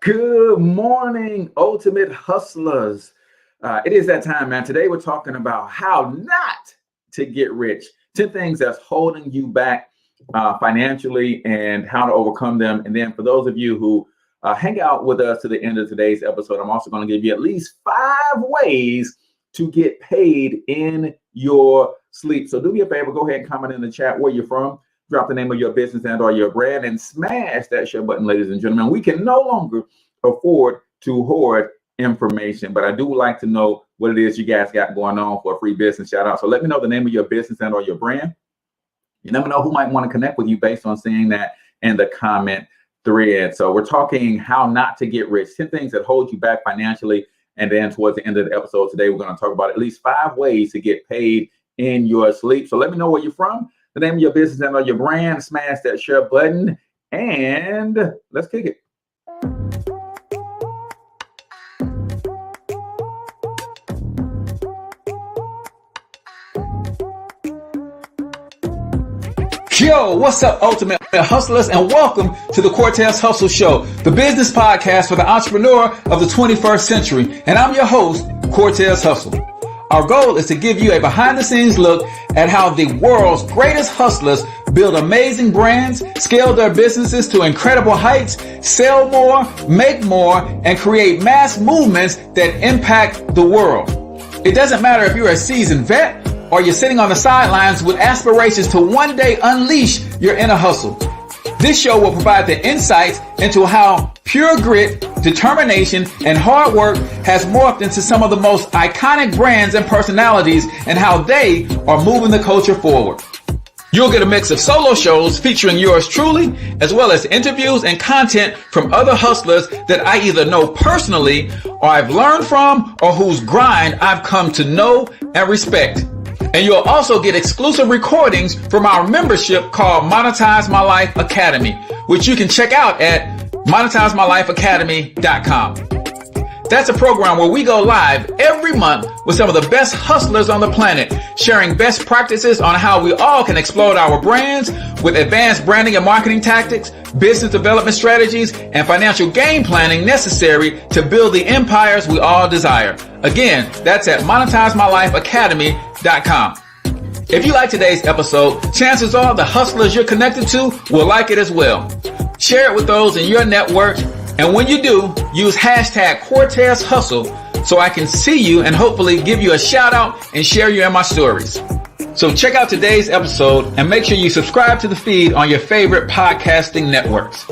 Good morning, ultimate hustlers. It is that time, man. Today we're talking about how not to get rich. 10 things that's holding you back financially and how to overcome them. And then for those of you who hang out with us to the end of today's episode, I'm also going to give you at least 5 ways to get paid in your sleep. So do me a favor, go ahead and comment in the chat where you're from. Drop the name of your business and or your brand and smash that share button, ladies and gentlemen. We can no longer afford to hoard information, but I do like to know what it is you guys got going on for a free business shout out. So let me know the name of your business and or your brand. You never know who might want to connect with you based on seeing that in the comment thread. So we're talking how not to get rich, 10 things that hold you back financially. And then towards the end of the episode today, we're going to talk about at least 5 ways to get paid in your sleep. So let me know where you're from, the name of your business and or your brand, smash that share button, and let's kick it. Yo, what's up, ultimate hustlers, and welcome to the Cortez Hustle Show, the business podcast for the entrepreneur of the 21st century. And I'm your host, Cortez Hustle. Our goal is to give you a behind-the-scenes look at how the world's greatest hustlers build amazing brands, scale their businesses to incredible heights, sell more, make more, and create mass movements that impact the world. It doesn't matter if you're a seasoned vet or you're sitting on the sidelines with aspirations to one day unleash your inner hustle. This show will provide the insights into how pure grit, determination, and hard work has morphed into some of the most iconic brands and personalities and how they are moving the culture forward. You'll get a mix of solo shows featuring yours truly, as well as interviews and content from other hustlers that I either know personally or I've learned from or whose grind I've come to know and respect. And you'll also get exclusive recordings from our membership called Monetize My Life Academy, which you can check out at monetizemylifeacademy.com. That's a program where we go live every month with some of the best hustlers on the planet, sharing best practices on how we all can explode our brands with advanced branding and marketing tactics, business development strategies, and financial game planning necessary to build the empires we all desire. Again, that's at monetizemylifeacademy.com. If you like today's episode, chances are the hustlers you're connected to will like it as well. Share it with those in your network. And when you do, use hashtag Cortez Hustle so I can see you and hopefully give you a shout out and share you in my stories. So check out today's episode and make sure you subscribe to the feed on your favorite podcasting networks.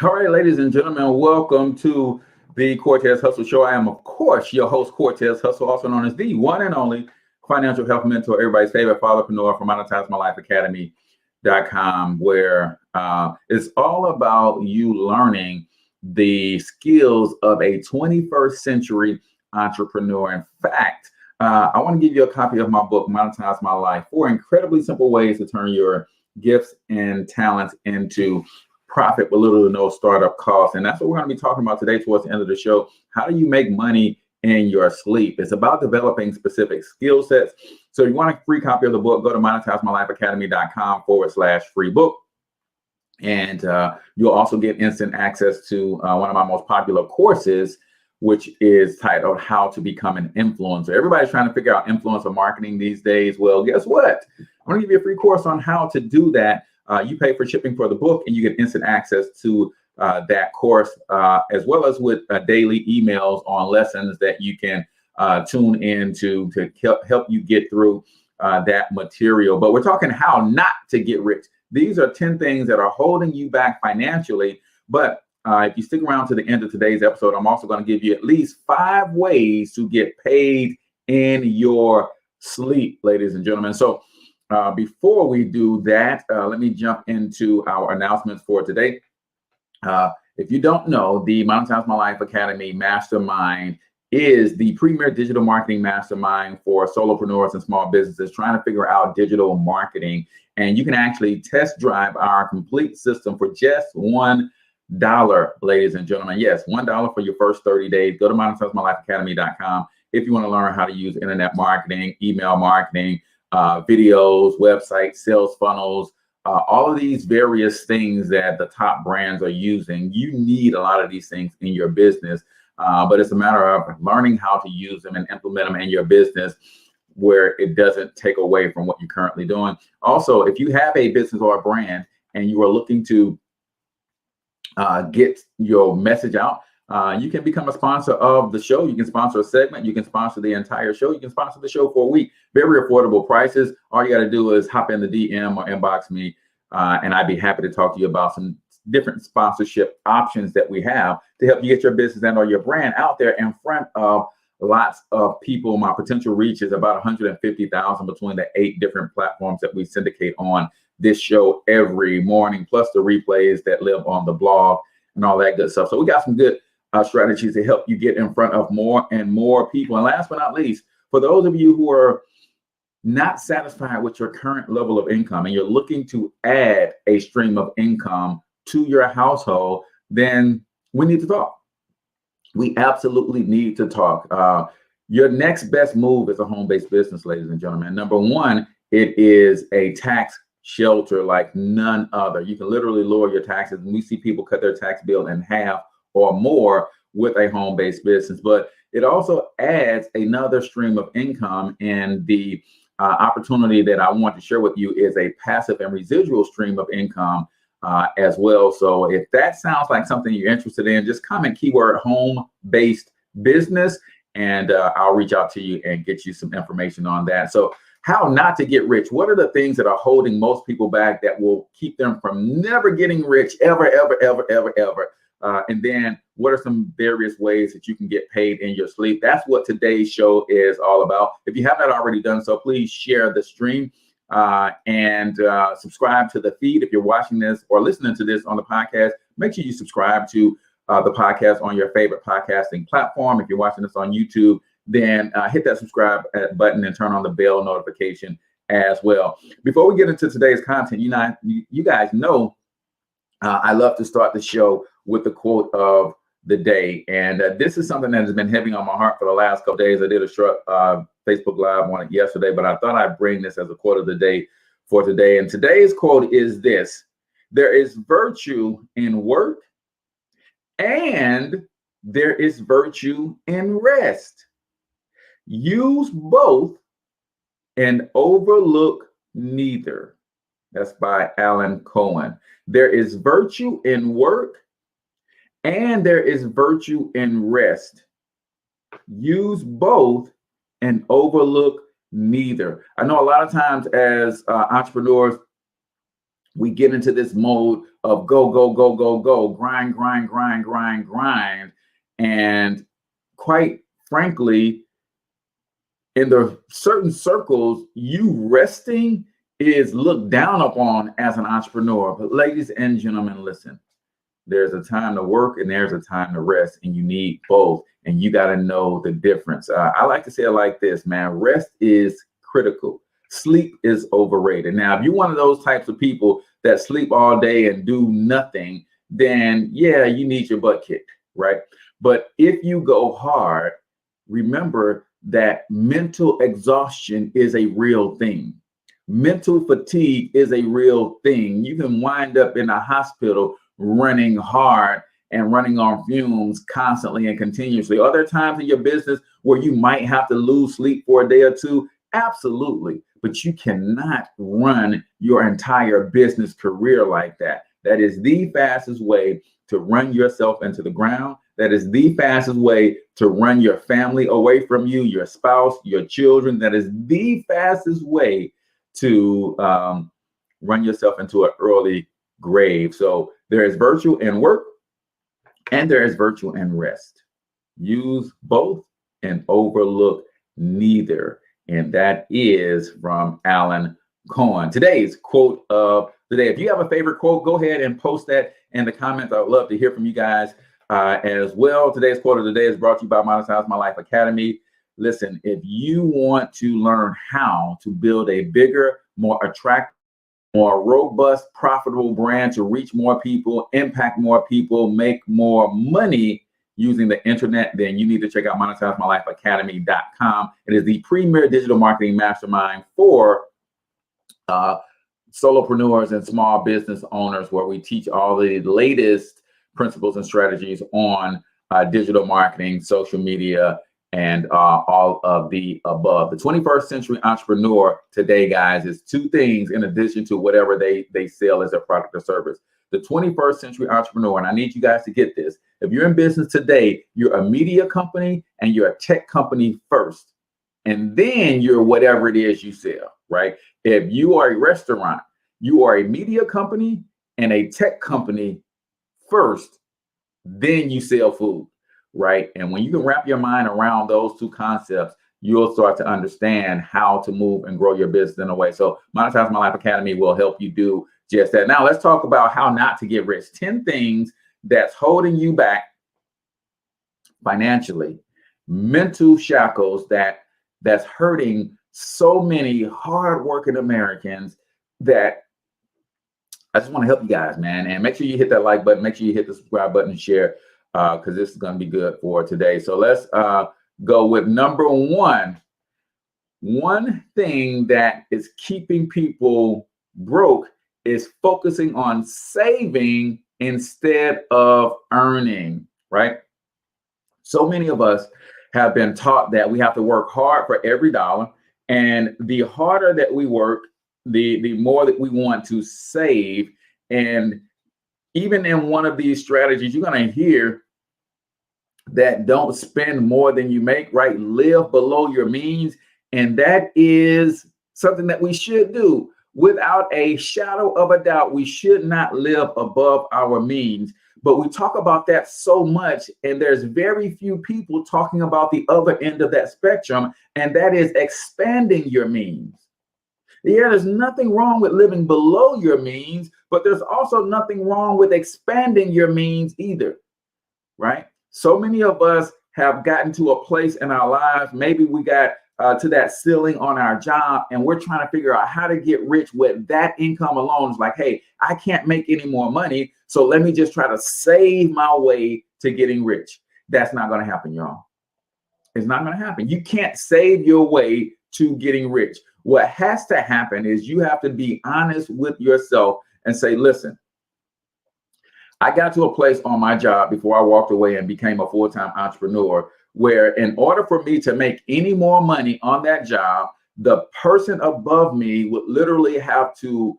All right, ladies and gentlemen, welcome to the Cortez Hustle Show. I am, of course, your host, Cortez Hustle, also known as the one and only financial health mentor, everybody's favorite fatherpreneur from MonetizeMyLifeAcademy.com, where it's all about you learning the skills of a 21st century entrepreneur. In fact, I want to give you a copy of my book, Monetize My Life, 4 incredibly simple ways to turn your gifts and talents into profit with little to no startup costs. And that's what we're going to be talking about today towards the end of the show. How do you make money in your sleep? It's about developing specific skill sets. So if you want a free copy of the book, go to monetizemylifeacademy.com/free book. And you'll also get instant access to one of my most popular courses, which is titled How to Become an Influencer. Everybody's trying to figure out influencer marketing these days. Well, guess what? I'm going to give you a free course on how to do that. You pay for shipping for the book and you get instant access to that course, as well as with daily emails on lessons that you can tune in to help you get through that material. But we're talking how not to get rich. These are 10 things that are holding you back financially. But if you stick around to the end of today's episode, I'm also going to give you at least 5 ways to get paid in your sleep, ladies and gentlemen. So before we do that, let me jump into our announcements for today. If you don't know, the Monetize My Life Academy Mastermind is the premier digital marketing mastermind for solopreneurs and small businesses trying to figure out digital marketing. And you can actually test drive our complete system for just $1, ladies and gentlemen. Yes, $1 for your first 30 days. Go to monetizemylifeacademy.com if you want to learn how to use internet marketing, email marketing, videos, websites, sales funnels, all of these various things that the top brands are using. You need a lot of these things in your business, but it's a matter of learning how to use them and implement them in your business where it doesn't take away from what you're currently doing. Also, if you have a business or a brand and you are looking to get your message out, you can become a sponsor of the show. You can sponsor a segment. You can sponsor the entire show. You can sponsor the show for a week. Very affordable prices. All you got to do is hop in the DM or inbox me, and I'd be happy to talk to you about some different sponsorship options that we have to help you get your business and or your brand out there in front of lots of people. My potential reach is about 150,000 between the 8 different platforms that we syndicate on this show every morning, plus the replays that live on the blog and all that good stuff. So we got some good strategies to help you get in front of more and more people. And last but not least, for those of you who are not satisfied with your current level of income and you're looking to add a stream of income to your household, then we need to talk. We absolutely need to talk. Your next best move is a home-based business, ladies and gentlemen. Number one, it is a tax shelter like none other. You can literally lower your taxes, and we see people cut their tax bill in half or more with a home-based business. But it also adds another stream of income, and the opportunity that I want to share with you is a passive and residual stream of income as well. So if that sounds like something you're interested in, just comment keyword home-based business, and I'll reach out to you and get you some information on that. So how not to get rich. What are the things that are holding most people back that will keep them from never getting rich ever? And then what are some various ways that you can get paid in your sleep? That's what today's show is all about. If you have not already done so, please share the stream and subscribe to the feed. If you're watching this or listening to this on the podcast, make sure you subscribe to the podcast on your favorite podcasting platform. If you're watching this on YouTube, then hit that subscribe button and turn on the bell notification as well. Before we get into today's content, you guys know I love to start the show with the quote of the day. And this is something that has been heavy on my heart for the last couple of days. I did a short Facebook Live on it yesterday, but I thought I'd bring this as a quote of the day for today. And today's quote is this: there is virtue in work and there is virtue in rest. Use both and overlook neither. That's by Alan Cohen. There is virtue in work and there is virtue in rest. Use both and overlook neither. I know a lot of times as entrepreneurs, we get into this mode of go, grind. And quite frankly, in the certain circles, you resting is looked down upon as an entrepreneur. But ladies and gentlemen, listen, there's a time to work and there's a time to rest, and you need both. And you got to know the difference. I like to say it like this, man. Rest is critical. Sleep is overrated. Now, if you're one of those types of people that sleep all day and do nothing, then yeah, you need your butt kicked, right? But if you go hard, remember that mental exhaustion is a real thing. Mental fatigue is a real thing. You can wind up in a hospital running hard and running on fumes constantly and continuously. Are there times in your business where you might have to lose sleep for a day or two? Absolutely. But you cannot run your entire business career like that. That is the fastest way to run yourself into the ground. That is the fastest way to run your family away from you, your spouse, your children. That is the fastest way to run yourself into an early grave. So there is virtue in work and there is virtue in rest. Use both and overlook neither. And that is from Alan Cohen. Today's quote of the day. If you have a favorite quote, go ahead and post that in the comments. I would love to hear from you guys as well. Today's quote of the day is brought to you by Monetize My Life Academy. Listen, if you want to learn how to build a bigger, more attractive, more robust, profitable brand to reach more people, impact more people, make more money using the internet, then you need to check out MonetizeMyLifeAcademy.com. It is the premier digital marketing mastermind for uh, solopreneurs and small business owners, where we teach all the latest principles and strategies on digital marketing, social media, and all of the above. The 21st century entrepreneur today, guys, is two things in addition to whatever they sell as a product or service. The 21st century entrepreneur, and I need you guys to get this. If you're in business today, you're a media company and you're a tech company first. And then you're whatever it is you sell, right? If you are a restaurant, you are a media company and a tech company first, then you sell food, right? And when you can wrap your mind around those two concepts, you'll start to understand how to move and grow your business in a way. So Monetize My Life Academy will help you do just that. Now let's talk about how not to get rich. 10 things that's holding you back financially, mental shackles that's hurting so many hardworking Americans, that I just want to help you guys, man. And make sure you hit that like button. Make sure you hit the subscribe button and share, because this is going to be good for today. So let's go with number one. One thing that is keeping people broke is focusing on saving instead of earning, right? So many of us have been taught that we have to work hard for every dollar. And the harder that we work, the more that we want to save. And even in one of these strategies, you're going to hear that don't spend more than you make, right? Live below your means. And that is something that we should do. Without a shadow of a doubt, we should not live above our means. But we talk about that so much, and there's very few people talking about the other end of that spectrum, and that is expanding your means. Yeah, there's nothing wrong with living below your means, but there's also nothing wrong with expanding your means either, right? So many of us have gotten to a place in our lives, maybe we got to that ceiling on our job, and we're trying to figure out how to get rich with that income alone. It's like, hey, I can't make any more money, so let me just try to save my way to getting rich. That's not going to happen, y'all. It's not going to happen. You can't save your way to getting rich. What has to happen is you have to be honest with yourself and say, listen, I got to a place on my job before I walked away and became a full-time entrepreneur, where in order for me to make any more money on that job, the person above me would literally have to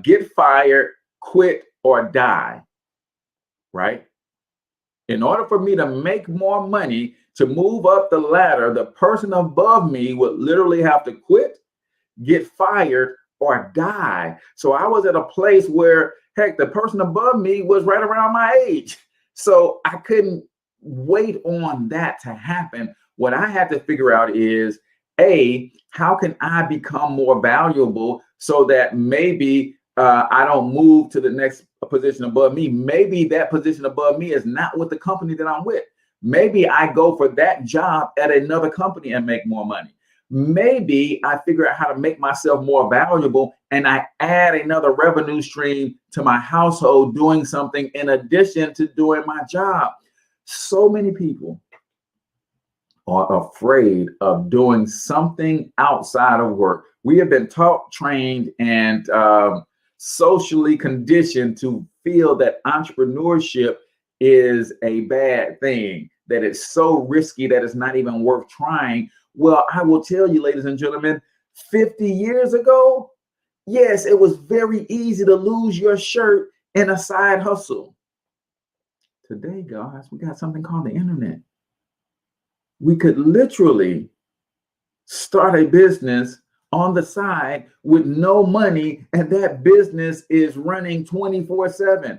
get fired, quit, or die, right? In order for me to make more money, to move up the ladder, the person above me would literally have to quit, get fired, or die. So I was at a place where, heck, the person above me was right around my age. So I couldn't wait on that to happen. What I had to figure out is, A, how can I become more valuable so that maybe I don't move to the next position above me. Maybe that position above me is not with the company that I'm with. Maybe I go for that job at another company and make more money. Maybe I figure out how to make myself more valuable and I add another revenue stream to my household doing something in addition to doing my job. So many people are afraid of doing something outside of work. We have been taught, trained, and socially conditioned to feel that entrepreneurship is a bad thing, that it's so risky that it's not even worth trying. Well, I will tell you, ladies and gentlemen, 50 years ago, yes, it was very easy to lose your shirt in a side hustle. Today, guys, we got something called the internet. We could literally start a business on the side with no money, and that business is running 24/7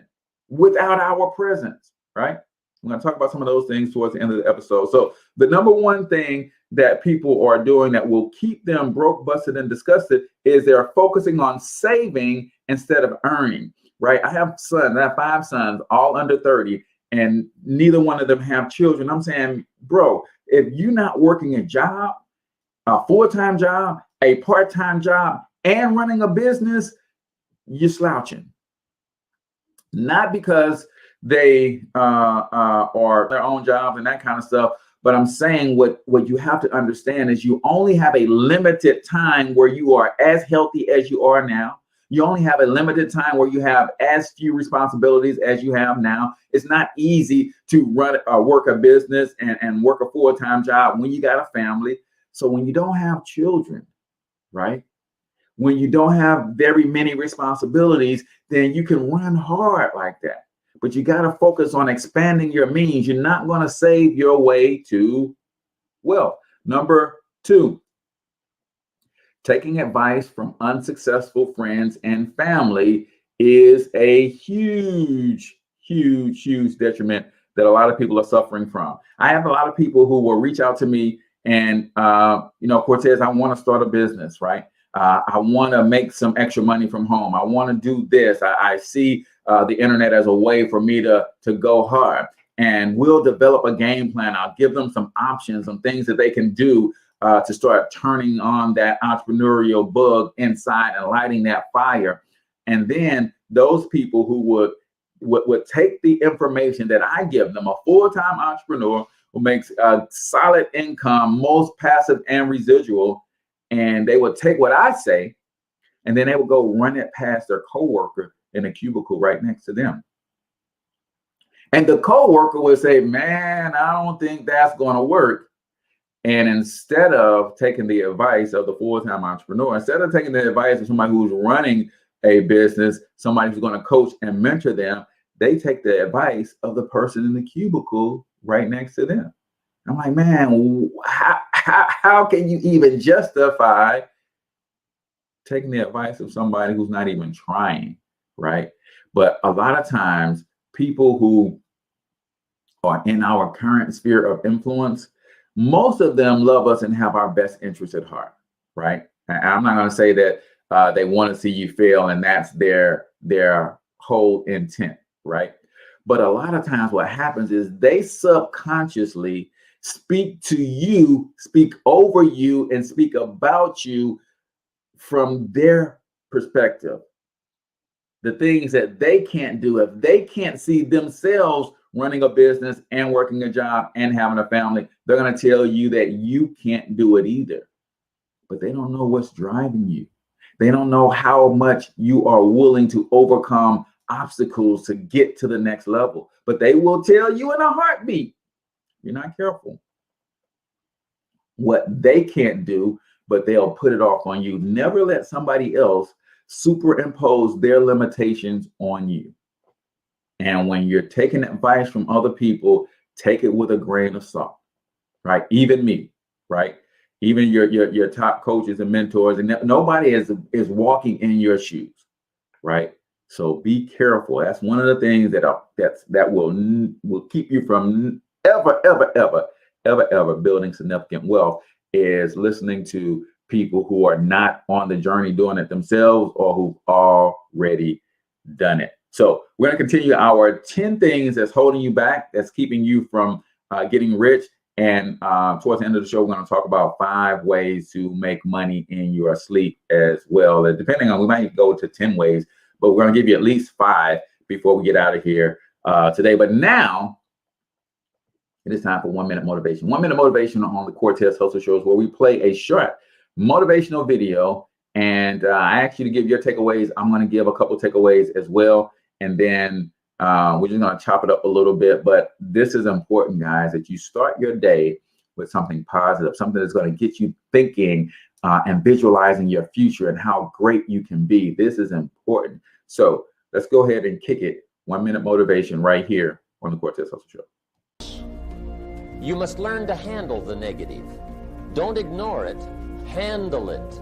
without our presence, right? I'm going to talk about some of those things towards the end of the episode. So the number one thing that people are doing that will keep them broke, busted, and disgusted is they're focusing on saving instead of earning, right? I have sons, I have 5 sons, all under 30, and neither one of them have children. I'm saying, bro, if you're not working a job, a full-time job, a part-time job, and running a business, you're slouching. Not because they are their own jobs and that kind of stuff, But I'm saying what you have to understand is you only have a limited time where you are as healthy as you are now. You only have a limited time where you have as few responsibilities as you have now. It's not easy to run or work a business and work a full-time job when you got a family. So when you don't have children, right? When you don't have very many responsibilities, then you can run hard like that. But you got to focus on expanding your means. You're not going to save your way to wealth. Number 2, taking advice from unsuccessful friends and family is a huge, huge, huge detriment that a lot of people are suffering from. I have a lot of people who will reach out to me and, Cortez, I want to start a business, right? I want to make some extra money from home. I want to do this. I see the internet as a way for me to go hard. And we'll develop a game plan. I'll give them some options, some things that they can do to start turning on that entrepreneurial bug inside and lighting that fire. And then those people who would take the information that I give them, a full-time entrepreneur who makes a solid income, most passive and residual, and they would take what I say, and then they would go run it past their coworker in a cubicle right next to them. And the coworker would say, man, I don't think that's going to work. And instead of taking the advice of the full-time entrepreneur, instead of taking the advice of somebody who's running a business, somebody who's going to coach and mentor them, they take the advice of the person in the cubicle right next to them. I'm like, man, how can you even justify taking the advice of somebody who's not even trying, right? But a lot of times, people who are in our current sphere of influence, most of them love us and have our best interests at heart, right? And I'm not going to say that they want to see you fail and that's their whole intent, right? But a lot of times what happens is they subconsciously speak to you, speak over you, and speak about you from their perspective. The things that they can't do, if they can't see themselves running a business and working a job and having a family, they're going to tell you that you can't do it either. But they don't know what's driving you. They don't know how much you are willing to overcome obstacles to get to the next level. But they will tell you in a heartbeat, you're not careful, what they can't do, but they'll put it off on you. Never let somebody else superimpose their limitations on you. And when you're taking advice from other people, take it with a grain of salt, right? Even me, right? Even your top coaches and mentors, and nobody is walking in your shoes, right? So be careful. That's one of the things that will keep you from ever building significant wealth, is listening to people who are not on the journey doing it themselves or who've already done it. So we're going to continue our 10 things that's holding you back, that's keeping you from getting rich. And towards the end of the show, we're going to talk about 5 ways to make money in your sleep as well. And depending on, we might go to 10 ways, but we're going to give you at least 5 before we get out of here today. But now it is time for 1 minute motivation. 1 minute motivation on the Cortez Hustle Show is where we play a short motivational video. And I ask you to give your takeaways. I'm going to give a couple takeaways as well. And then we're just going to chop it up a little bit. But this is important, guys, that you start your day with something positive, something that's going to get you thinking and visualizing your future and how great you can be. This is important. So let's go ahead and kick it. 1 minute motivation right here on the Cortez Hustle Show. You must learn to handle the negative. Don't ignore it. Handle it.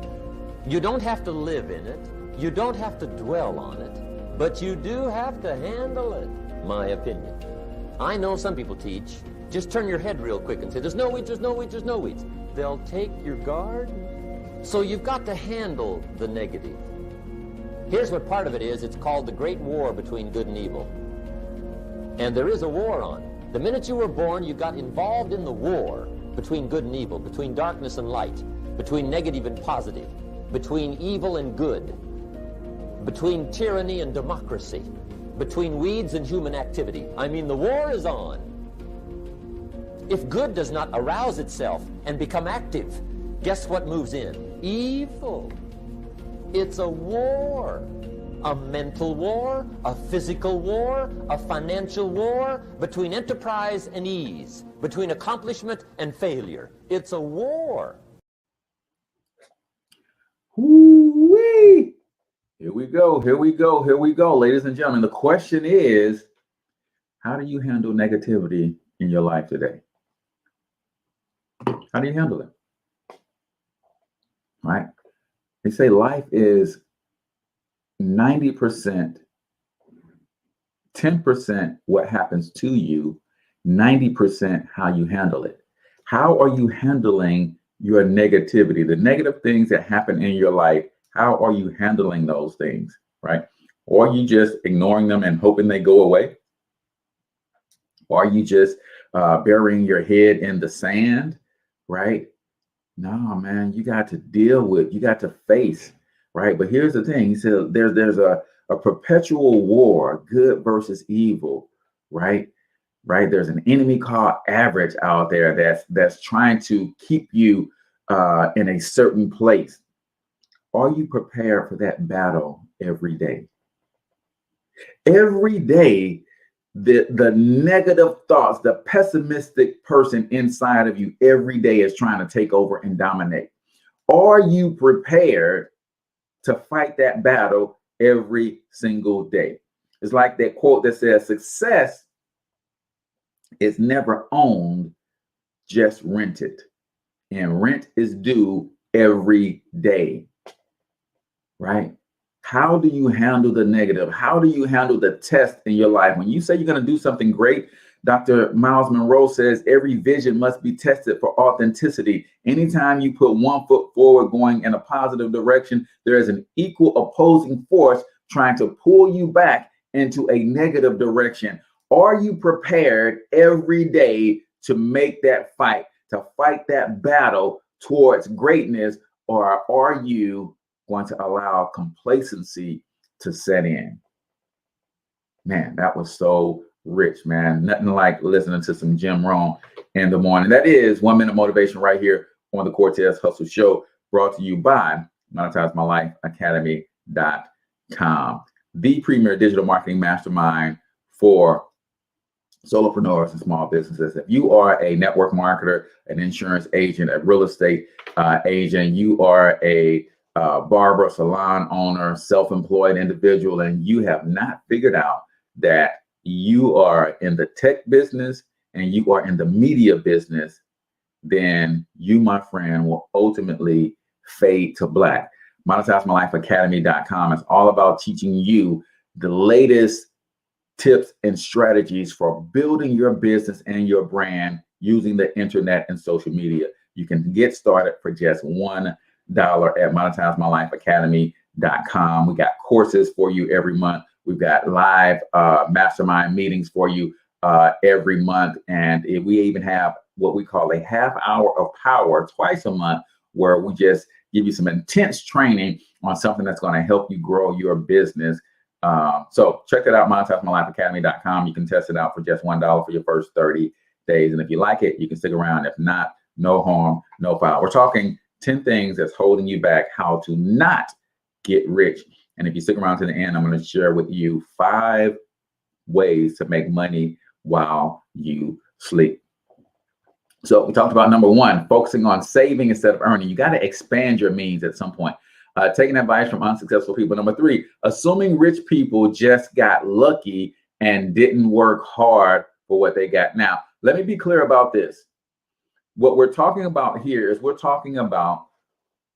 You don't have to live in it. You don't have to dwell on it. But you do have to handle it, my opinion. I know some people teach, just turn your head real quick and say, there's no weeds, there's no weeds, there's no weeds. They'll take your guard. So you've got to handle the negative. Here's what part of it is. It's called the great war between good and evil. And there is a war on. The minute you were born, you got involved in the war between good and evil, between darkness and light, between negative and positive, between evil and good, between tyranny and democracy, between weeds and human activity. I mean, the war is on. If good does not arouse itself and become active, guess what moves in? Evil. It's a war. A mental war, a physical war, a financial war, between enterprise and ease, between accomplishment and failure. It's a war. Woo-wee. Here we go, here we go, here we go, ladies and gentlemen. The question is, how do you handle negativity in your life today? How do you handle it? Right? They say life is 90%, 10% what happens to you, 90% how you handle it. How are you handling your negativity, the negative things that happen in your life? How are you handling those things, right? Or are you just ignoring them and hoping they go away? Or are you just burying your head in the sand, right? No, man, you got to deal with, you got to face, right? But here's the thing. He said there's a perpetual war, good versus evil, right? Right. There's an enemy called average out there that's trying to keep you in a certain place. Are you prepared for that battle every day? Every day, the negative thoughts, the pessimistic person inside of you every day is trying to take over and dominate. Are you prepared to fight that battle every single day? It's like that quote that says, success is never owned, just rented. And rent is due every day, right? How do you handle the negative? How do you handle the test in your life? When you say you're going to do something great, Dr. Miles Monroe says every vision must be tested for authenticity. Anytime you put one foot forward going in a positive direction, there is an equal opposing force trying to pull you back into a negative direction. Are you prepared every day to make that fight, to fight that battle towards greatness, or are you going to allow complacency to set in? Man, that was so rich, man. Nothing like listening to some Jim Rohn in the morning. That is 1 Minute Motivation right here on the Cortez Hustle Show, brought to you by MonetizeMyLifeAcademy.com, the premier digital marketing mastermind for solopreneurs and small businesses. If you are a network marketer, an insurance agent, a real estate agent, you are a barber, salon owner, self-employed individual, and you have not figured out that you are in the tech business and you are in the media business, then you, my friend, will ultimately fade to black. MonetizeMyLifeAcademy.com is all about teaching you the latest tips and strategies for building your business and your brand using the internet and social media. You can get started for just $1 at MonetizeMyLifeAcademy.com. We got courses for you every month. We've got live mastermind meetings for you every month. And we even have what we call a half hour of power twice a month, where we just give you some intense training on something that's going to help you grow your business. So check it out, MonetizeMyLifeAcademy.com. You can test it out for just $1 for your first 30 days. And if you like it, you can stick around. If not, no harm, no foul. We're talking 10 things that's holding you back, how to not get rich. And if you stick around to the end, I'm going to share with you 5 ways to make money while you sleep. So we talked about number 1, focusing on saving instead of earning. You got to expand your means at some point. Taking advice from unsuccessful people. Number 3, assuming rich people just got lucky and didn't work hard for what they got. Now, let me be clear about this. What we're talking about here is we're talking about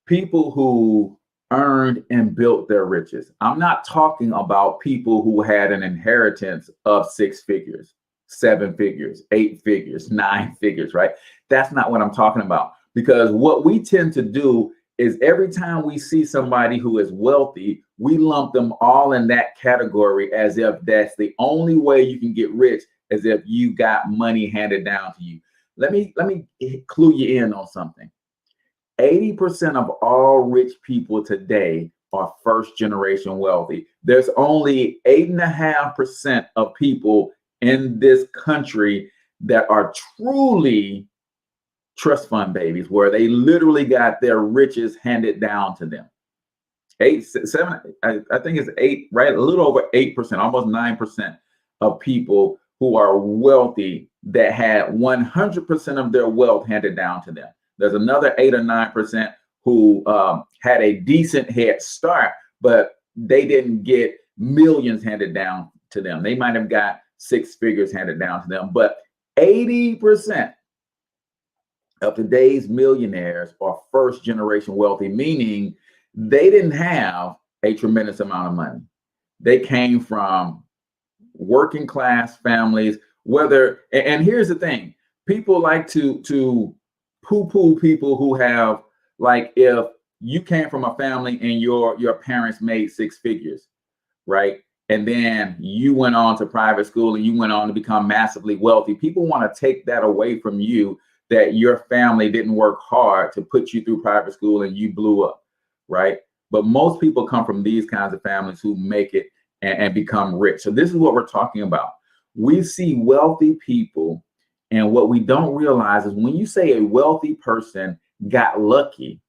people who earned and built their riches. I'm not talking about people who had an inheritance of 6 figures, 7 figures, 8 figures, 9 figures, right? That's not what I'm talking about. Because what we tend to do is every time we see somebody who is wealthy, we lump them all in that category as if that's the only way you can get rich, as if you got money handed down to you. Let me clue you in on something. 80% of all rich people today are first generation wealthy. There's only 8.5% of people in this country that are truly trust fund babies, where they literally got their riches handed down to them. 7, I think it's 8, right? A little over 8%, almost 9% of people who are wealthy that had 100% of their wealth handed down to them. There's another 8 or 9% who had a decent head start, but they didn't get millions handed down to them. They might have got 6 figures handed down to them, but 80% of today's millionaires are first generation wealthy, meaning they didn't have a tremendous amount of money. They came from working class families, and here's the thing, people like to poo-poo people who have, like, if you came from a family and your parents made 6 figures, right? And then you went on to private school and you went on to become massively wealthy. People want to take that away from you, that your family didn't work hard to put you through private school and you blew up, right? But most people come from these kinds of families who make it and become rich. So this is what we're talking about. We see wealthy people, and what we don't realize is when you say a wealthy person got lucky,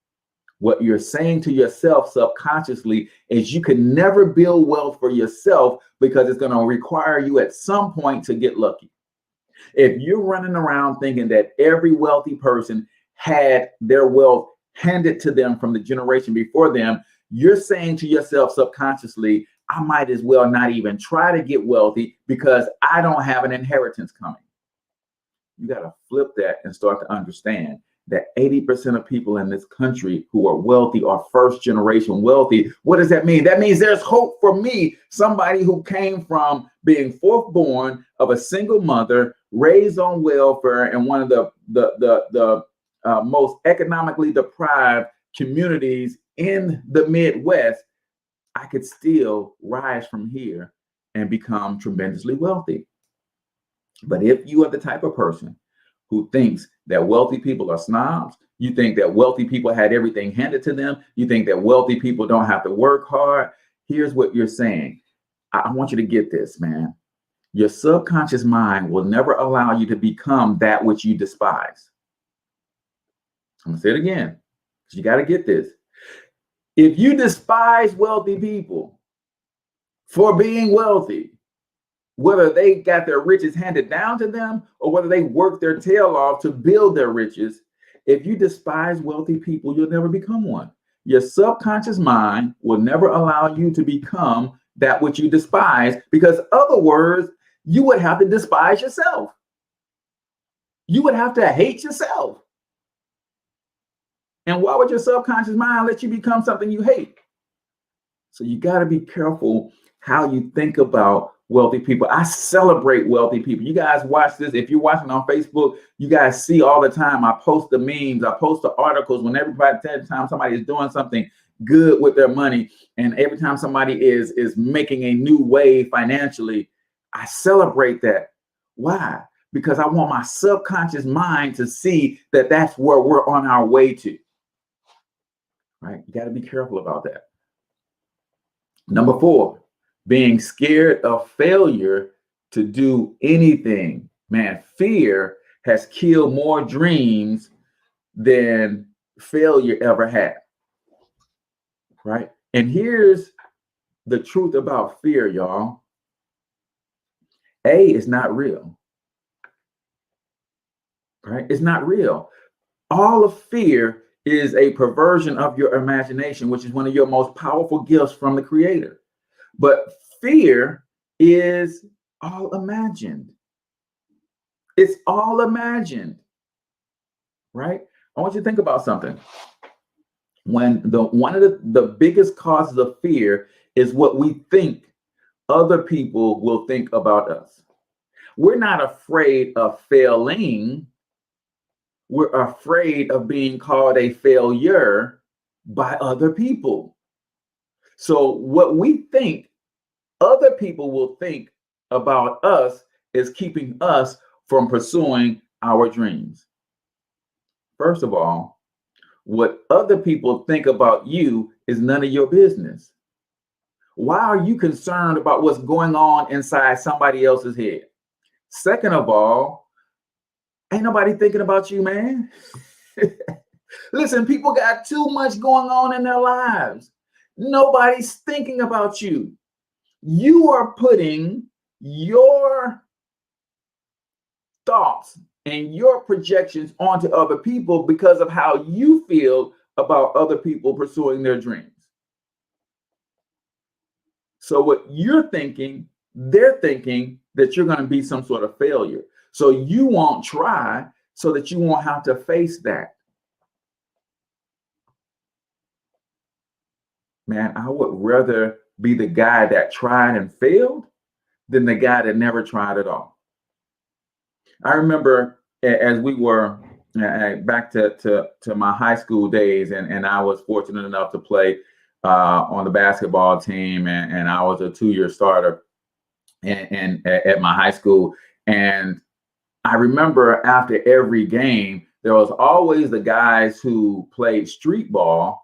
what you're saying to yourself subconsciously is you can never build wealth for yourself, because it's going to require you at some point to get lucky. If you're running around thinking that every wealthy person had their wealth handed to them from the generation before them, you're saying to yourself subconsciously, I might as well not even try to get wealthy because I don't have an inheritance coming. You got to flip that and start to understand that 80% of people in this country who are wealthy are first generation wealthy. What does that mean? That means there's hope for me, somebody who came from being fourth born of a single mother, raised on welfare in one of the most economically deprived communities in the Midwest. I could still rise from here and become tremendously wealthy. But if you are the type of person who thinks that wealthy people are snobs, you think that wealthy people had everything handed to them, you think that wealthy people don't have to work hard, here's what you're saying. I want you to get this, man. Your subconscious mind will never allow you to become that which you despise. I'm going to say it again, because you got to get this. If you despise wealthy people for being wealthy, whether they got their riches handed down to them or whether they worked their tail off to build their riches, if you despise wealthy people, you'll never become one. Your subconscious mind will never allow you to become that which you despise, because other words, you would have to despise yourself. You would have to hate yourself. And why would your subconscious mind let you become something you hate? So you got to be careful how you think about wealthy people. I celebrate wealthy people. You guys watch this. If you're watching on Facebook, you guys see all the time. I post the memes. I post the articles when every time somebody is doing something good with their money, and every time somebody is making a new way financially, I celebrate that. Why? Because I want my subconscious mind to see that that's where we're on our way to. Right? You got to be careful about that. Number 4, being scared of failure to do anything. Man, fear has killed more dreams than failure ever had. Right? And here's the truth about fear, y'all. It's not real. Right? It's not real. All of fear is a perversion of your imagination, which is one of your most powerful gifts from the Creator. But fear is all imagined. It's all imagined, right? I want you to think about something. When one of the biggest causes of fear is what we think other people will think about us. We're not afraid of failing. We're afraid of being called a failure by other people. So what we think other people will think about us is keeping us from pursuing our dreams. First of all, what other people think about you is none of your business. Why are you concerned about what's going on inside somebody else's head? Second of all, Ain't nobody thinking about you, man. Listen, people got too much going on in their lives. Nobody's thinking about you. You are putting your thoughts and your projections onto other people because of how you feel about other people pursuing their dreams. So what you're thinking, they're thinking that you're going to be some sort of failure. So you won't try so that you won't have to face that. Man, I would rather be the guy that tried and failed than the guy that never tried at all. I remember as we were back to my high school days, and I was fortunate enough to play on the basketball team, and I was a 2-year starter and at my high school. And I remember after every game, there was always the guys who played street ball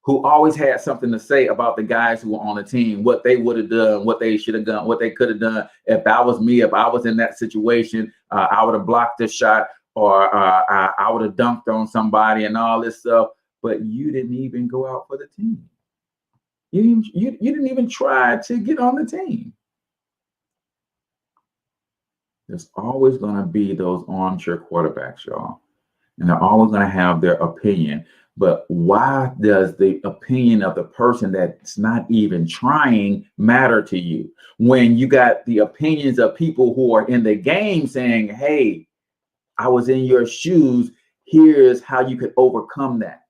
who always had something to say about the guys who were on the team, what they would have done, what they should have done, what they could have done. If that was me, if I was in that situation, I would have blocked this shot, or I would have dunked on somebody and all this stuff. But you didn't even go out for the team. You didn't even try to get on the team. There's always going to be those armchair quarterbacks, y'all. And they're always going to have their opinion. But why does the opinion of the person that's not even trying matter to you when you got the opinions of people who are in the game saying, hey, I was in your shoes. Here's how you could overcome that.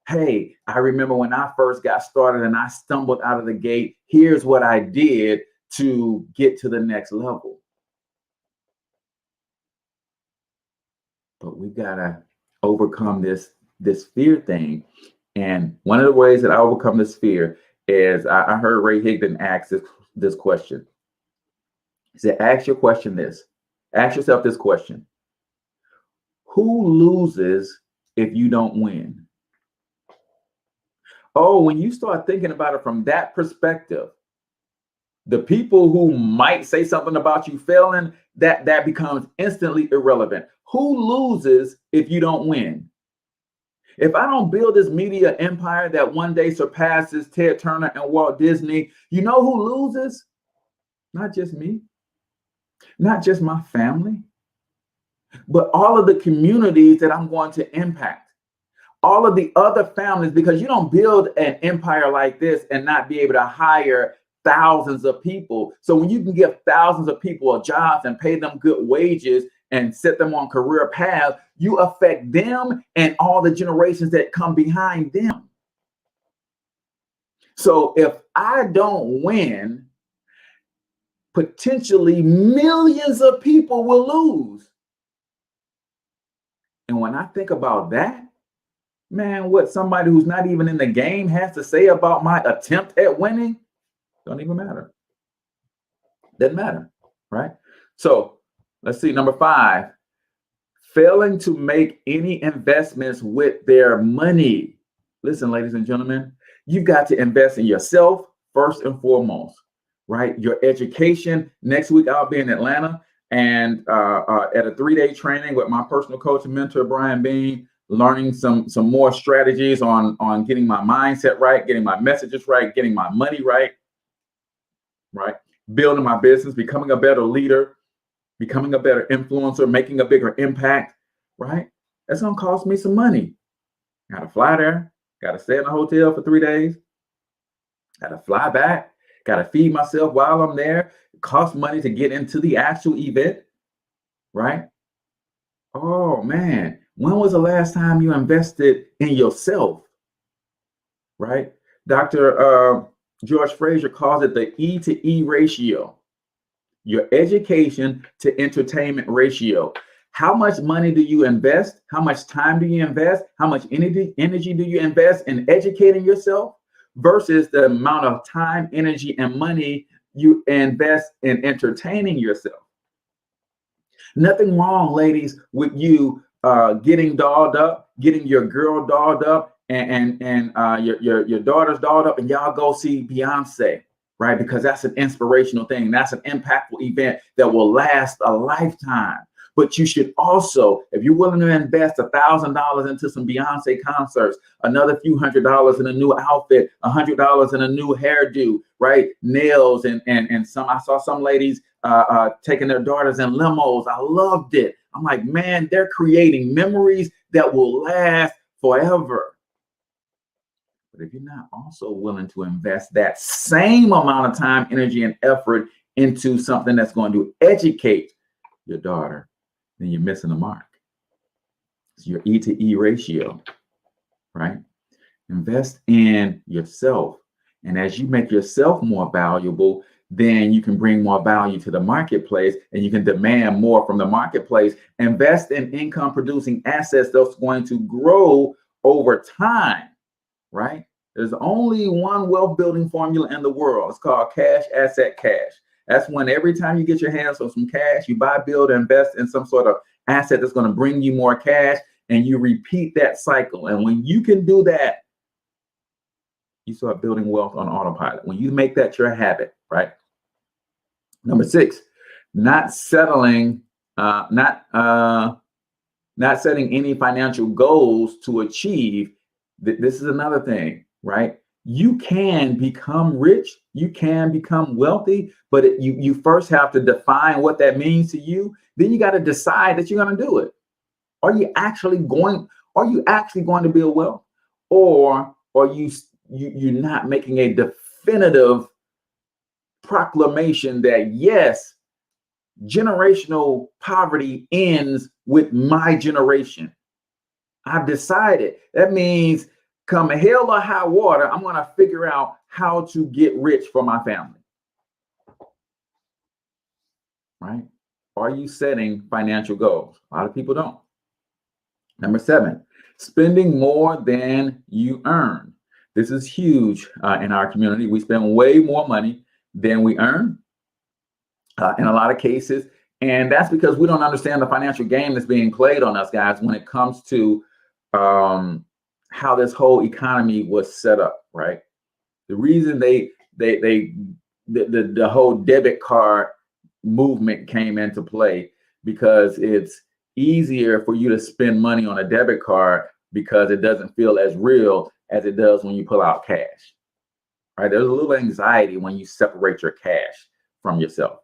Hey, I remember when I first got started and I stumbled out of the gate. Here's what I did to get to the next level. But we got to overcome this fear thing. And one of the ways that I overcome this fear is I heard Ray Higdon ask this question. He said, ask yourself this question. Who loses if you don't win? Oh, when you start thinking about it from that perspective, the people who might say something about you failing, that becomes instantly irrelevant. Who loses if you don't win? If I don't build this media empire that one day surpasses Ted Turner and Walt Disney, you know who loses? Not just me, not just my family, but all of the communities that I'm going to impact. All of the other families, because you don't build an empire like this and not be able to hire thousands of people. So when you can give thousands of people jobs and pay them good wages and set them on career paths, you affect them and all the generations that come behind them. So if I don't win, potentially millions of people will lose. And when I think about that, man, what somebody who's not even in the game has to say about my attempt at winning, don't even matter. Doesn't matter, right? So let's see, number 5, failing to make any investments with their money. Listen, ladies and gentlemen, you've got to invest in yourself first and foremost, right? Your education. Next week, I'll be in Atlanta and at a 3-day training with my personal coach and mentor, Brian Bean, learning some more strategies on getting my mindset right, getting my messages right, getting my money right, building my business, becoming a better leader, becoming a better influencer, making a bigger impact, right? That's going to cost me some money. Got to fly there, got to stay in a hotel for 3 days, got to fly back, got to feed myself while I'm there. It costs money to get into the actual event, right? Oh, man. When was the last time you invested in yourself, right? Dr. George Fraser calls it the E to E ratio, your education to entertainment ratio. How much money do you invest? How much time do you invest? How much energy do you invest in educating yourself versus the amount of time, energy, and money you invest in entertaining yourself? Nothing wrong, ladies, with you getting dolled up, getting your girl dolled up, and your daughter's dolled up, and y'all go see Beyonce, right? Because that's an inspirational thing. That's an impactful event that will last a lifetime. But you should also, if you're willing to invest $1,000 into some Beyonce concerts, another few $100s in a new outfit, $100 in a new hairdo, right? Nails and some. I saw some ladies taking their daughters in limos. I loved it. I'm like, man, they're creating memories that will last forever. But if you're not also willing to invest that same amount of time, energy, and effort into something that's going to educate your daughter, then you're missing the mark. It's your E to E ratio, right? Invest in yourself. And as you make yourself more valuable, then you can bring more value to the marketplace and you can demand more from the marketplace. Invest in income producing assets that's going to grow over time, right? There's only one wealth building formula in the world. It's called cash, asset, cash. That's when every time you get your hands on some cash, you buy, build, invest in some sort of asset that's going to bring you more cash, and you repeat that cycle. And when you can do that, you start building wealth on autopilot. When you make that your habit, right? Number 6, not setting any financial goals to achieve. This is another thing, right? You can become rich, you can become wealthy, but you first have to define what that means to you. Then you got to decide that you're going to do it. Are you actually going to build wealth, or are you're not making a definitive proclamation that yes, generational poverty ends with my generation? I've decided. That means come hell or high water, I'm going to figure out how to get rich for my family. Right? Are you setting financial goals? A lot of people don't. Number 7, spending more than you earn. This is huge in our community. We spend way more money than we earn in a lot of cases. And that's because we don't understand the financial game that's being played on us, guys, when it comes to how this whole economy was set up, right? The reason the whole debit card movement came into play because it's easier for you to spend money on a debit card because it doesn't feel as real as it does when you pull out cash, right? There's a little anxiety when you separate your cash from yourself,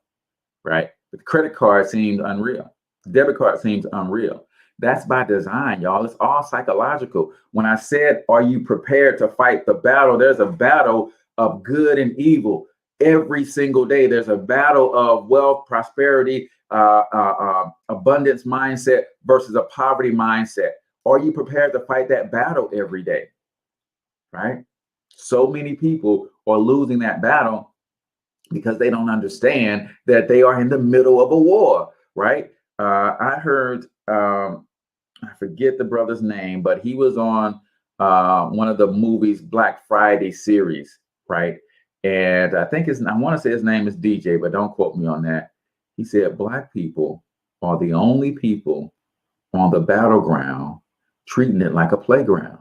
right? The credit card seems unreal. The debit card seems unreal. That's by design, y'all. It's all psychological. When I said, are you prepared to fight the battle? There's a battle of good and evil every single day. There's a battle of wealth, prosperity, abundance mindset versus a poverty mindset. Are you prepared to fight that battle every day? Right? So many people are losing that battle because they don't understand that they are in the middle of a war, right? I heard, I forget the brother's name, but he was on one of the movies Black Friday series, right? And I want to say his name is DJ, but don't quote me on that. He said, Black people are the only people on the battleground treating it like a playground.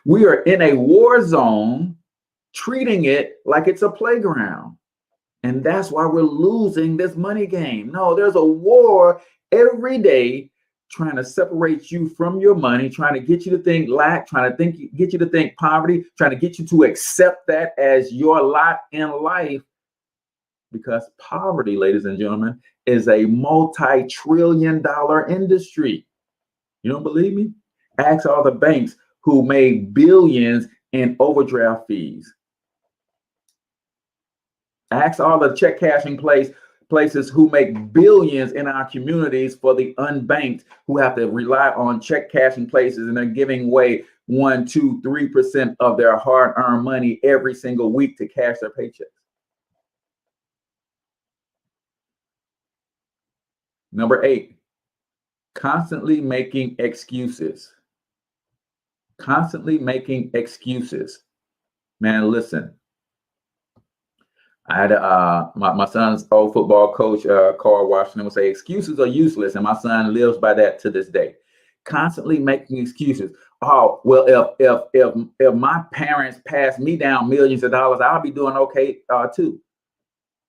We are in a war zone, treating it like it's a playground. And that's why we're losing this money game. No, there's a war every day trying to separate you from your money, trying to get you to think lack, get you to think poverty, trying to get you to accept that as your lot in life. Because poverty, ladies and gentlemen, is a multi-trillion-dollar industry. You don't believe me? Ask all the banks who made billions in overdraft fees. Ask all the check cashing places who make billions in our communities for the unbanked who have to rely on check cashing places, and they're giving away 1%, 2%, 3% of their hard-earned money every single week to cash their paychecks. Number 8, constantly making excuses. Constantly making excuses. Man, listen. I had my son's old football coach, Carl Washington, would say, excuses are useless. And my son lives by that to this day. Constantly making excuses. Oh, well, if my parents pass me down millions of dollars, I'll be doing okay too.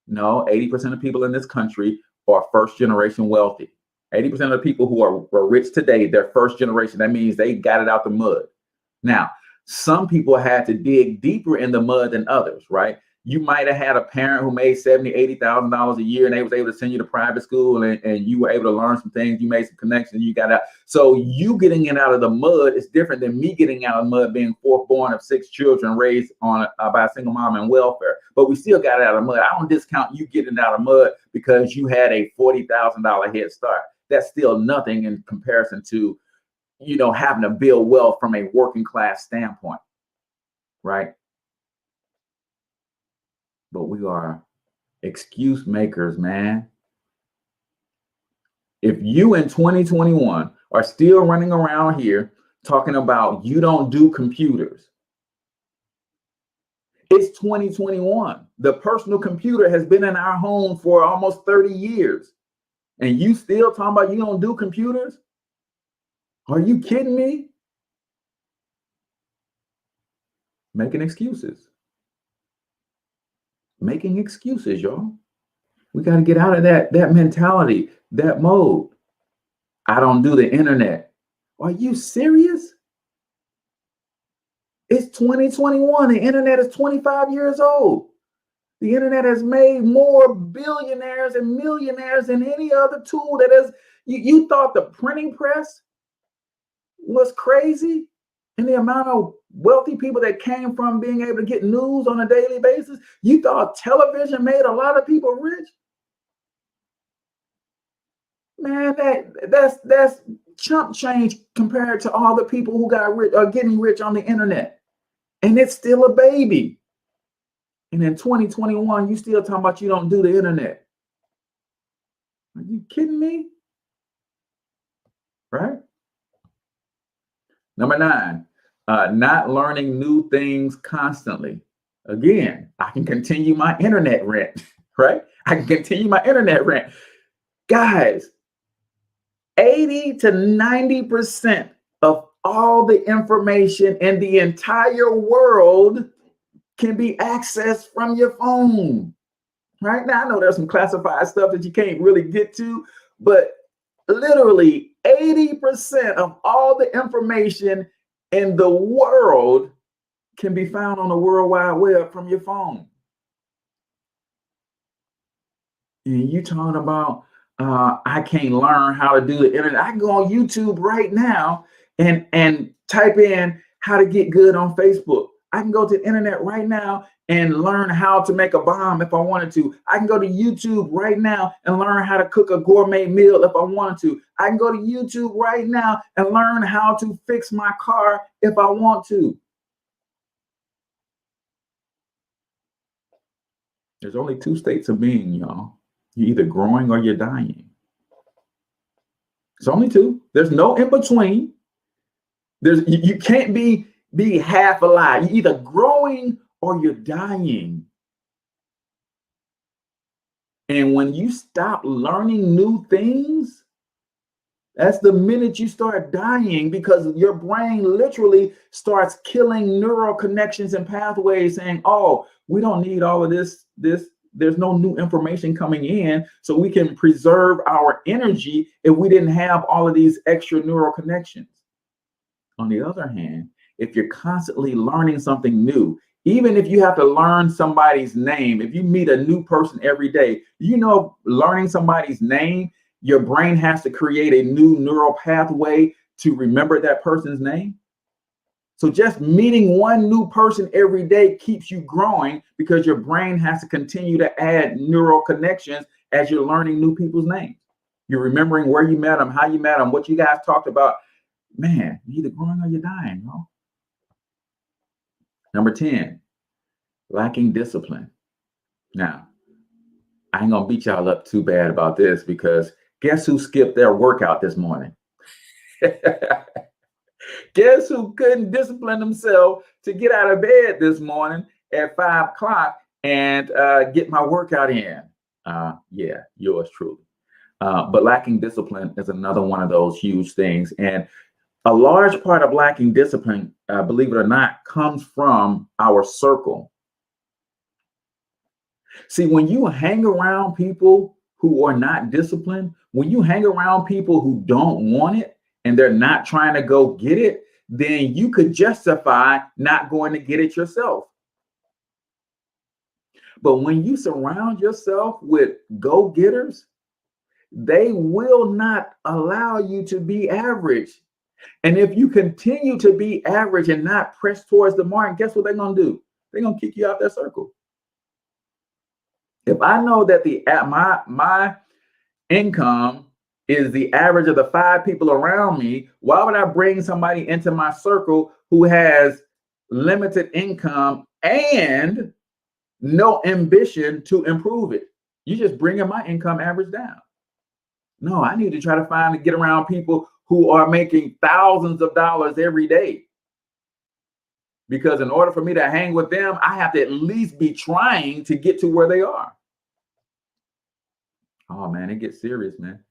No, 80% of people in this country are first generation wealthy. 80% of the people who are rich today, they're first generation. That means they got it out the mud. Now, some people had to dig deeper in the mud than others, right? You might have had a parent who made $70,000, $80,000 a year, and they was able to send you to private school, and you were able to learn some things. You made some connections. You got out. So you getting it out of the mud is different than me getting out of the mud, being fourth born of 6 children raised on by a single mom and welfare. But we still got it out of the mud. I don't discount you getting it out of the mud because you had a $40,000 head start. That's still nothing in comparison to, having to build wealth from a working class standpoint, right? But we are excuse makers, man. If you in 2021 are still running around here talking about you don't do computers, it's 2021. The personal computer has been in our home for almost 30 years. And you still talking about you don't do computers? Are you kidding me? Making excuses. Making excuses, y'all. We got to get out of that mentality, that mode. I don't do the internet. Are you serious? It's 2021. The internet is 25 years old. The internet has made more billionaires and millionaires than any other tool that has. You thought the printing press was crazy? And the amount of wealthy people that came from being able to get news on a daily basis? You thought television made a lot of people rich? Man, that's chump change compared to all the people who got rich are getting rich on the internet. And it's still a baby. And in 2021, you still talking about you don't do the internet. Are you kidding me? Right? Number 9, not learning new things constantly. Again, I can continue my internet rent, right? I can continue my internet rent. Guys, 80 to 90% of all the information in the entire world can be accessed from your phone. Right now, I know there's some classified stuff that you can't really get to, but literally 80% of all the information in the world can be found on the World Wide Web from your phone. And you talking about, I can't learn how to do the internet. I can go on YouTube right now and type in how to get good on Facebook. I can go to the internet right now and learn how to make a bomb if I wanted to. I can go to YouTube right now and learn how to cook a gourmet meal if I wanted to. I can go to YouTube right now and learn how to fix my car if I want to. There's only 2 states of being, y'all. You're either growing or you're dying. It's only 2. There's no in between. You can't be half alive. You're either growing or you're dying. And when you stop learning new things, that's the minute you start dying, because your brain literally starts killing neural connections and pathways, saying, oh, we don't need all of this. There's no new information coming in, so we can preserve our energy if we didn't have all of these extra neural connections. On the other hand, if you're constantly learning something new, even if you have to learn somebody's name, if you meet a new person every day, learning somebody's name, your brain has to create a new neural pathway to remember that person's name. So just meeting one new person every day keeps you growing, because your brain has to continue to add neural connections as you're learning new people's names. You're remembering where you met them, how you met them, what you guys talked about. Man, you're either growing or you're dying, no? Number 10, lacking discipline. Now, I ain't gonna beat y'all up too bad about this, because guess who skipped their workout this morning? Guess who couldn't discipline themselves to get out of bed this morning at 5 o'clock and get my workout in? Yeah, yours truly. But lacking discipline is another one of those huge things. And a large part of lacking discipline, believe it or not, comes from our circle. See, when you hang around people who are not disciplined, when you hang around people who don't want it and they're not trying to go get it, then you could justify not going to get it yourself. But when you surround yourself with go-getters, they will not allow you to be average. And if you continue to be average and not press towards the mark, guess what they're going to do? They're going to kick you out their circle. If I know that my income is the average of the 5 people around me, why would I bring somebody into my circle who has limited income and no ambition to improve it? You're just bringing my income average down. No, I need to try to get around people who are making thousands of dollars every day. Because in order for me to hang with them, I have to at least be trying to get to where they are. Oh man, it gets serious, man.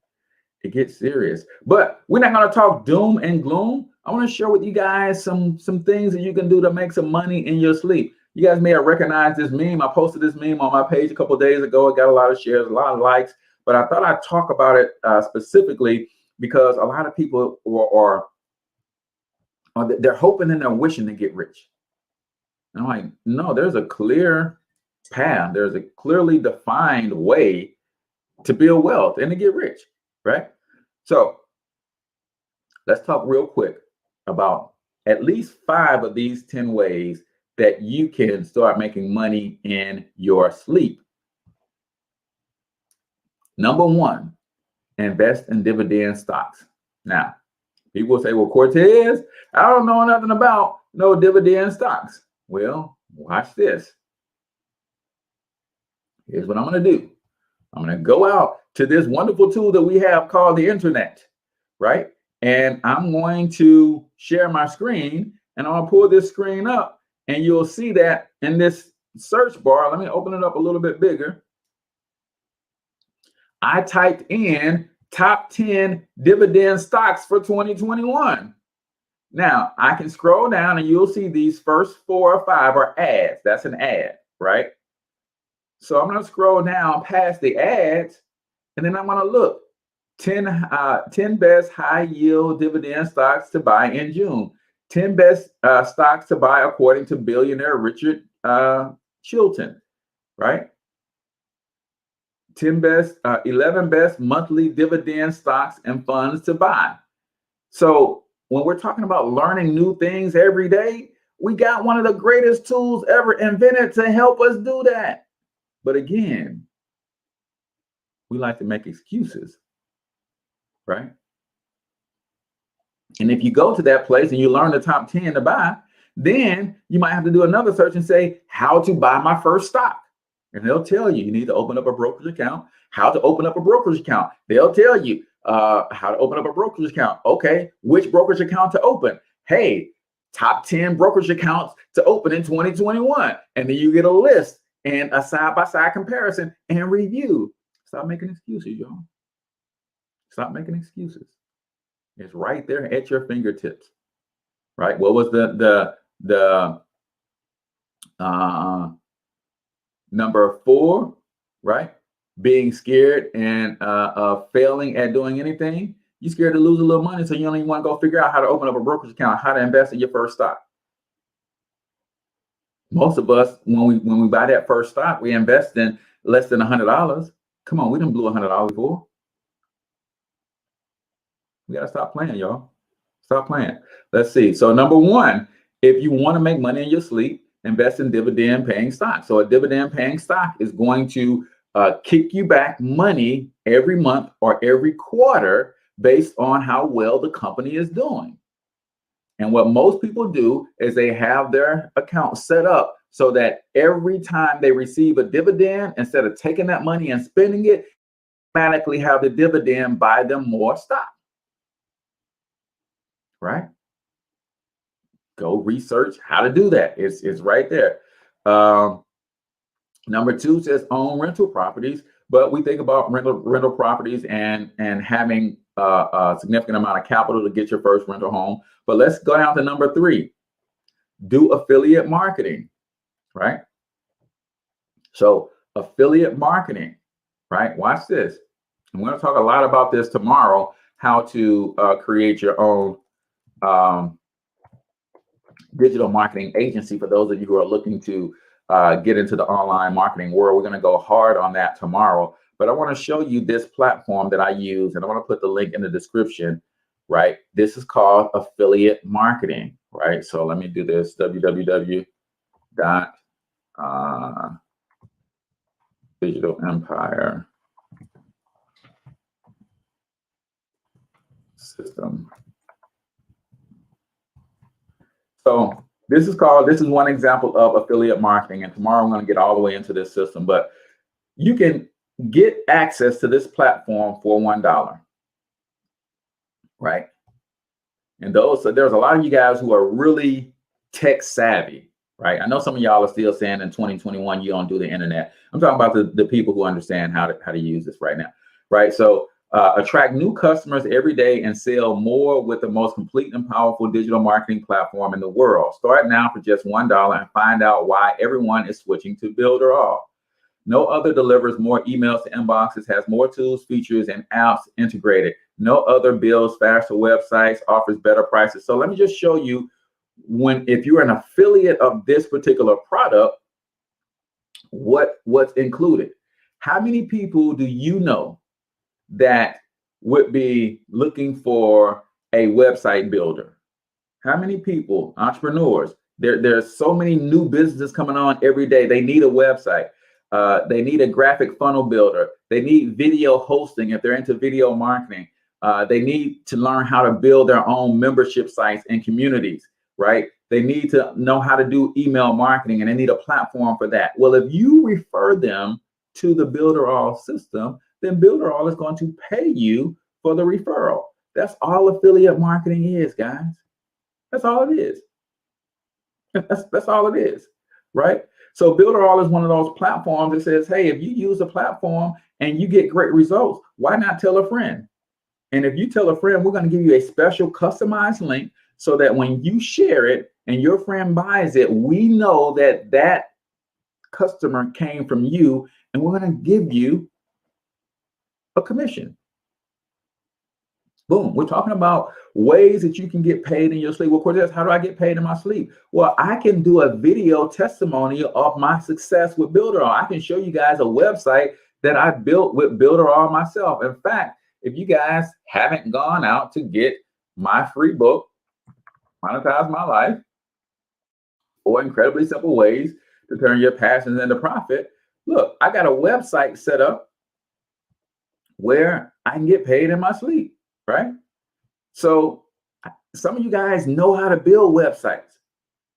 It gets serious. But we're not going to talk doom and gloom. I want to share with you guys some things that you can do to make some money in your sleep. You guys may have recognized this meme. I posted this meme on my page a couple of days ago. It got a lot of shares, a lot of likes. But I thought I'd talk about it specifically because a lot of people they're hoping and they're wishing to get rich. And I'm like, no, there's a clear path. There's a clearly defined way to build wealth and to get rich, right? So let's talk real quick about at least 5 of these 10 ways that you can start making money in your sleep. Number 1, invest in dividend stocks. Now, people say, well, Cortez, I don't know nothing about no dividend stocks. Well, watch this. Here's what I'm going to do. I'm going to go out to this wonderful tool that we have called the internet, right? And I'm going to share my screen, and I'm going to pull this screen up, and you'll see that in this search bar. Let me open it up a little bit bigger. I typed in top 10 dividend stocks for 2021. Now, I can scroll down and you'll see these first 4 or 5 are ads. That's an ad, right? So I'm going to scroll down past the ads, and then I'm going to look 10 best high yield dividend stocks to buy in June. 10 best stocks to buy according to billionaire Richard Chilton, right? 11 best monthly dividend stocks and funds to buy. So when we're talking about learning new things every day, we got one of the greatest tools ever invented to help us do that. But again, we like to make excuses, right? And if you go to that place and you learn the top 10 to buy, then you might have to do another search and say, how to buy my first stock. And they'll tell you, you need to open up a brokerage account, how to open up a brokerage account. They'll tell you how to open up a brokerage account. Okay, which brokerage account to open? Hey, top 10 brokerage accounts to open in 2021. And then you get a list and a side-by-side comparison and review. Stop making excuses, y'all. Stop making excuses. It's right there at your fingertips, right? What was the number 4, right? Being scared and failing at doing anything. You're scared to lose a little money, so you don't even want to go figure out how to open up a brokerage account, how to invest in your first stock. Most of us, when we buy that first stock, we invest in less than $100. Come on, we didn't blew $100 before. We gotta stop playing, y'all. Stop playing. Let's see. So number 1, if you want to make money in your sleep, invest in dividend paying stock. So a dividend paying stock is going to kick you back money every month or every quarter based on how well the company is doing. And what most people do is they have their account set up so that every time they receive a dividend, instead of taking that money and spending it, automatically have the dividend buy them more stock. Right? Go research how to do that. It's right there. Number 2 says own rental properties, but we think about rental properties and having a significant amount of capital to get your first rental home. But let's go down to number 3. Do affiliate marketing, right? So affiliate marketing, right? Watch this. I'm going to talk a lot about this tomorrow, how to create your own digital marketing agency for those of you who are looking to get into the online marketing world. We're going to go hard on that tomorrow. But I want to show you this platform that I use, and I want to put the link in the description, right? This is called affiliate marketing, right? So let me do this, www. Digital Empire System. So this is one example of affiliate marketing, and tomorrow I'm going to get all the way into this system, but you can get access to this platform for $1, right? And so there's a lot of you guys who are really tech savvy, right? I know some of y'all are still saying in 2021 you don't do the internet. I'm talking about the people who understand how to use this right now, right? So attract new customers every day and sell more with the most complete and powerful digital marketing platform in the world. Start now for just $1 and find out why everyone is switching to Builderall. No other delivers more emails to inboxes, has more tools, features, and apps integrated. No other builds faster websites, offers better prices. So let me just show you, if you're an affiliate of this particular product, what's included. How many people do you know that would be looking for a website builder? How many people, entrepreneurs? There's so many new businesses coming on every day. They need a website. They need a graphic funnel builder. They need video hosting if they're into video marketing. They need to learn how to build their own membership sites and communities, right? They need to know how to do email marketing, and they need a platform for that. Well, if you refer them to the Builderall system, then Builderall is going to pay you for the referral. That's all affiliate marketing is, guys. That's all it is. That's all it is, right? So Builderall is one of those platforms that says, hey, if you use a platform and you get great results, why not tell a friend? And if you tell a friend, we're going to give you a special customized link so that when you share it and your friend buys it, we know that that customer came from you, and we're going to give you a commission. Boom. We're talking about ways that you can get paid in your sleep. Well, Cortez, how do I get paid in my sleep? Well, I can do a video testimonial of my success with Builderall. I can show you guys a website that I built with Builderall myself. In fact, if you guys haven't gone out to get my free book, Monetize My Life, or Incredibly Simple Ways to Turn Your Passions into Profit, look, I got a website set up where I can get paid in my sleep, right? So some of you guys know how to build websites.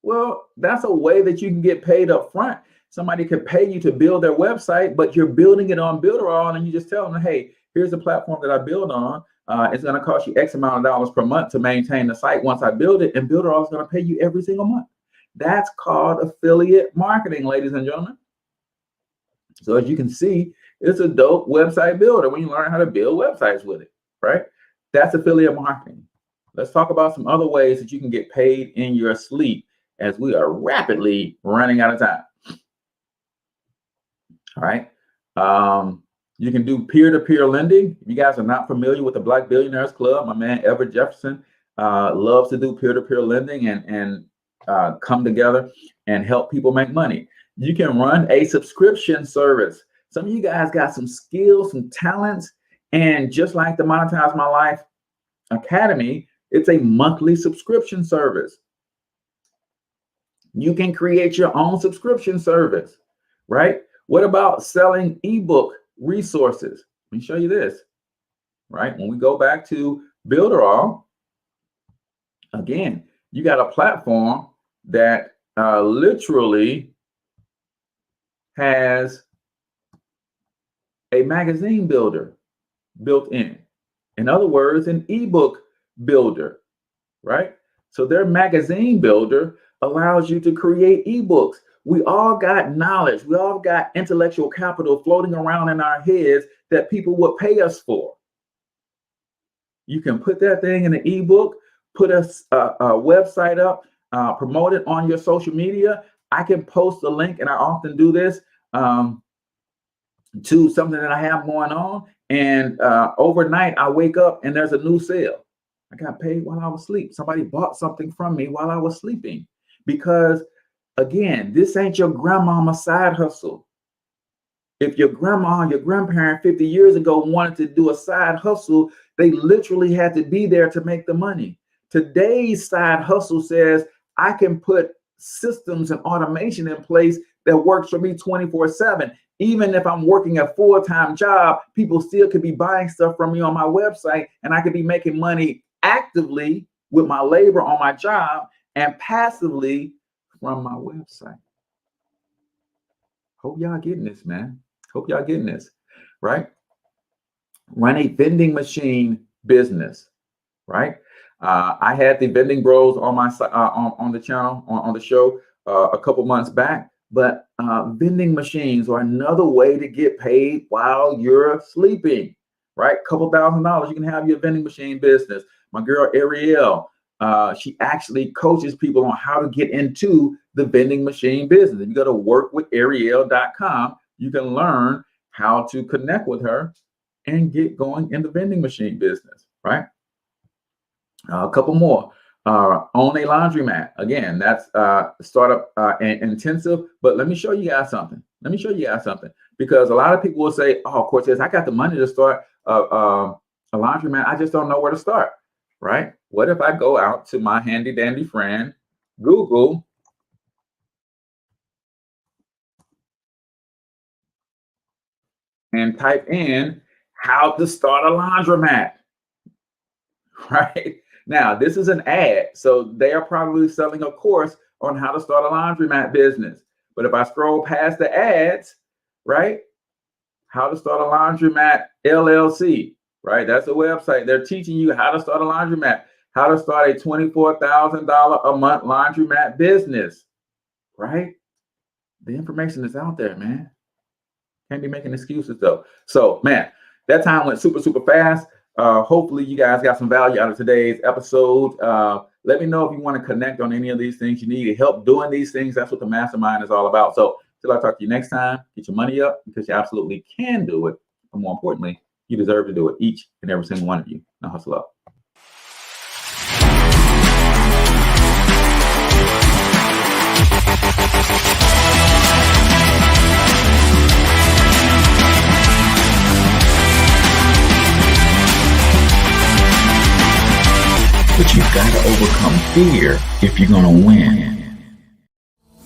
Well, that's a way that you can get paid up front. Somebody could pay you to build their website, but you're building it on Builderall, and you just tell them, hey, here's the platform that I build on. It's going to cost you X amount of dollars per month to maintain the site once I build it, and Builderall is going to pay you every single month. That's called affiliate marketing, ladies and gentlemen. So as you can see, it's a dope website builder when you learn how to build websites with it, right? That's affiliate marketing. Let's talk about some other ways that you can get paid in your sleep, as we are rapidly running out of time. All right. You can do peer-to-peer lending. If you guys are not familiar with the Black Billionaires Club, my man Everett Jefferson loves to do peer-to-peer lending and come together and help people make money. You can run a subscription service. Some of you guys got some skills, some talents, and just like the Monetize My Life Academy, it's a monthly subscription service. You can create your own subscription service, right? What about selling ebook resources? Let me show you this, right? When we go back to Builderall, again, you got a platform that literally has a magazine builder built in. In other words, an ebook builder, right? So their magazine builder allows you to create ebooks. We all got knowledge. We all got intellectual capital floating around in our heads that people would pay us for. You can put that thing in an ebook, put a website up, promote it on your social media. I can post a link, and I often do this. to something that I have going on. And overnight, I wake up and there's a new sale. I got paid while I was asleep. Somebody bought something from me while I was sleeping. Because again, this ain't your grandmama's side hustle. If your grandma, your grandparent 50 years ago wanted to do a side hustle, they literally had to be there to make the money. Today's side hustle says, I can put systems and automation in place that works for me 24/7. Even if I'm working a full-time job, people still could be buying stuff from me on my website, and I could be making money actively with my labor on my job and passively from my website. Hope y'all getting this, man. Hope y'all getting this, right? Run a vending machine business, right? I had the vending bros on my on the channel on the show a couple months back, but vending machines are another way to get paid while you're sleeping, right? Couple $1,000, you can have your vending machine business. My girl Ariel, she actually coaches people on how to get into the vending machine business. If you go to workwithariel.com, you can learn how to connect with her and get going in the vending machine business, right? A couple more. Own a laundromat. Again, that's startup intensive, but let me show you guys something. Because a lot of people will say, oh, Cortez, I got the money to start a laundromat. I just don't know where to start, right? What if I go out to my handy dandy friend, Google, and type in how to start a laundromat, right? Now, this is an ad, so they are probably selling a course on how to start a laundromat business. But if I scroll past the ads, right? How to start a laundromat LLC, right? That's a website. They're teaching you how to start a laundromat, how to start a $24,000 a month laundromat business, right? The information is out there, man. Can't be making excuses though. So, man, that time went super, super fast. Hopefully you guys got some value out of today's episode. Let me know if you want to connect on any of these things. You need help doing these things. That's what the mastermind is all about. So till I talk to you next time, get your money up because you absolutely can do it. But more importantly, you deserve to do it, each and every single one of you. Now hustle up. But you've got to overcome fear if you're going to win.